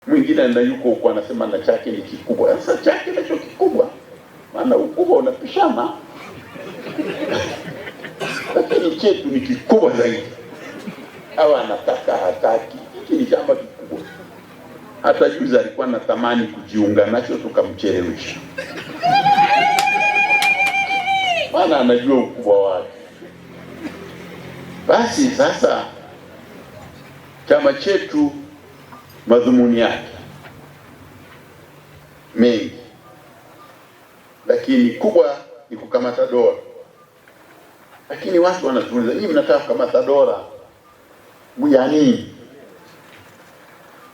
Mwingine na yuko huko anasema na chake ni kikubwa. Sasa chake nacho kikubwa, maana ukubwa unapishana. Lakini chetu ni kikubwa zaidi. Hawa anataka hataki. Hiki ni chama kikubwa. Hata juzi alikuwa anatamani kujiunga nacho tukamchelewesha. Maana anajua ukubwa wake. Basi sasa chama chetu madhumuni yake mengi, lakini kubwa ni kukamata dola. Lakini watu wanatuuliza, nyinyi mnataka kukamata dola ya nini?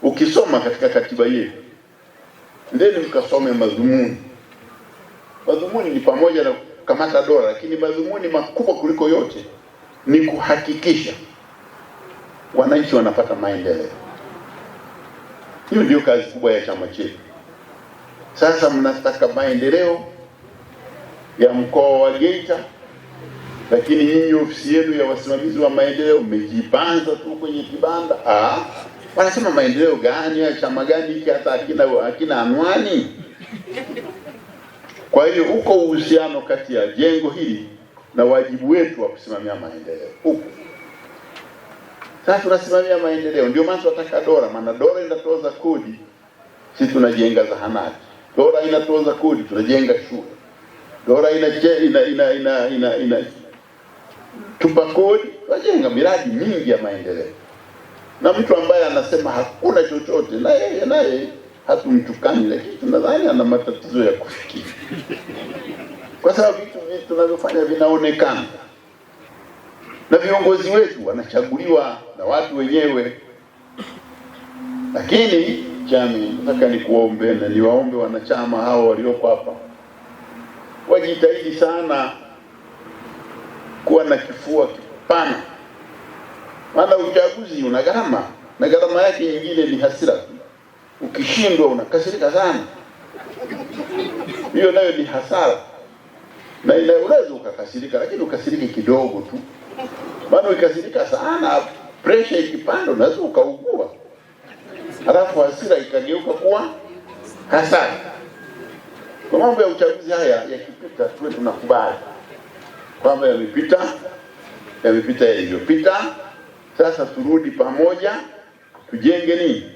Ukisoma katika katiba yetu, ndeni mkasome madhumuni. Madhumuni ni pamoja na kukamata dola, lakini madhumuni makubwa kuliko yote ni kuhakikisha wananchi wanapata maendeleo. Hiyo ndio kazi kubwa ya chama chetu. Sasa mnataka maendeleo ya mkoa wa Geita, lakini nyinyi ofisi yenu ya wasimamizi wa maendeleo mmejipanza tu kwenye kibanda. Wanasema maendeleo gani ya chama gani hiki hata hakina anwani? Kwa hiyo uko uhusiano kati ya jengo hili na wajibu wetu wa kusimamia maendeleo huko. Sasa tunasimamia maendeleo, ndio maana tunataka dola, maana dola inatoza kodi, sisi tunajenga zahanati. Dola inatoza kodi, tunajenga shule. Dola ina tupa kodi, tunajenga miradi mingi ya maendeleo. Na mtu ambaye anasema hakuna chochote, naye hatumtukani, lakini tunadhani ana matatizo ya kufikiri. Kwa sababu vitu tunavyofanya vinaonekana. Na viongozi wetu wanachaguliwa na watu wenyewe. Lakini chami, nataka nikuombe na niwaombe wanachama hao walioko hapa, wajitahidi sana kuwa na kifua kipana. Maana uchaguzi una gharama, na gharama yake nyingine ni hasira. Ukishindwa unakasirika sana. Hiyo nayo ni hasara. Na unaweza ukakasirika, lakini ukasirike kidogo tu. Maana ukasirika sana, pressure ikipanda unaweza ukaugua. Halafu hasira ikageuka kuwa hasara. Kwa mambo ya uchaguzi haya yakipita, tuwe tunakubali kwamba yamepita yalivyopita. Sasa turudi pamoja, tujenge nini?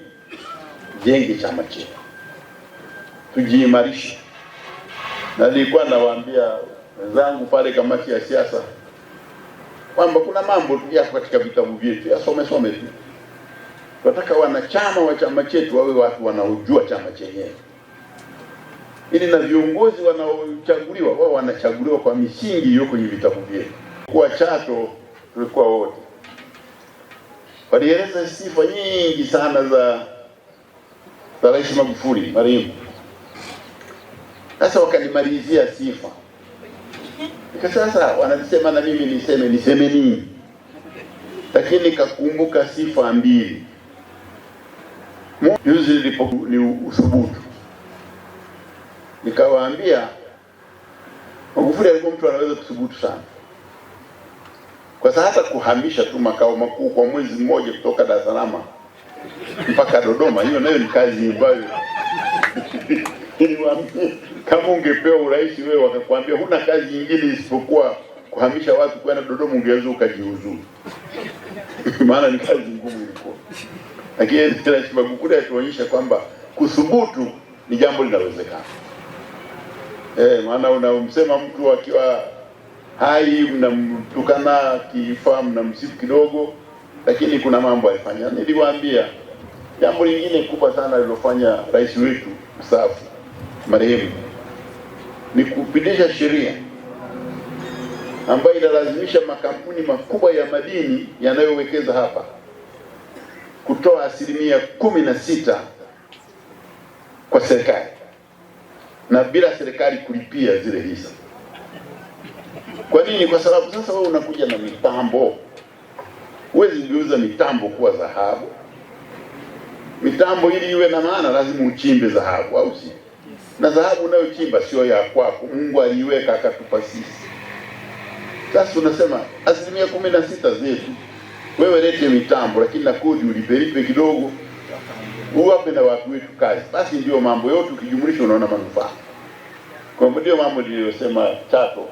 Tujenge chama chetu, tujiimarishe. Na nilikuwa nawaambia wenzangu pale kamati ya siasa kwamba kuna mambo tu yako katika vitabu vyetu, yasome tu. Tunataka wanachama wa chama chetu wawe watu wanaojua chama chenyewe, ili na viongozi wanaochaguliwa wao wanachaguliwa kwa misingi hiyo kwenye vitabu vyetu. Kwa Chato tulikuwa wote walieleza sifa nyingi sana za Rais Magufuli marehemu. Sasa wakanimalizia sifa. Sasa wanasema na mimi niseme nini? Lakini nikakumbuka sifa mbili. Juzi ni uthubutu. Nikawaambia Magufuli alikuwa mtu anaweza kuthubutu sana. Kwa sababu hata kuhamisha tu makao makuu kwa mwezi mmoja kutoka Dar es Salaam mpaka Dodoma, hiyo nayo ni kazi ambayo kama ungepewa urais wewe wakakwambia huna kazi nyingine isipokuwa kuhamisha watu kwenda Dodoma, ungeweza ukajiuzuru. Maana ni kazi ngumu ilikuwa. Lakini Rais Magufuli atuonyesha kwamba kuthubutu ni jambo linalowezekana. Maana unamsema mtu akiwa hai, mnamtukana kifa, mnamsifu kidogo, lakini kuna mambo alifanya. Niliwaambia jambo lingine kubwa sana alilofanya rais wetu mstaafu marehemu ni kupitisha sheria ambayo inalazimisha makampuni makubwa ya madini yanayowekeza hapa kutoa 16% kwa serikali, na bila serikali kulipia zile hisa. Kwa nini? Kwa sababu sasa wewe unakuja na mitambo. Huwezi geuza mitambo kuwa dhahabu. Mitambo ili iwe na maana lazima uchimbe dhahabu, au si? Na dhahabu unayochimba sio ya kwako, Mungu aliiweka akatupa sisi. Sasa unasema 16% zetu, wewe lete mitambo, lakini na kodi ulipelipe kidogo. uwape na watu wetu kazi, basi ndio mambo yote ukijumlisha unaona manufaa. Kwa hivyo ndio mambo niliyosema Chato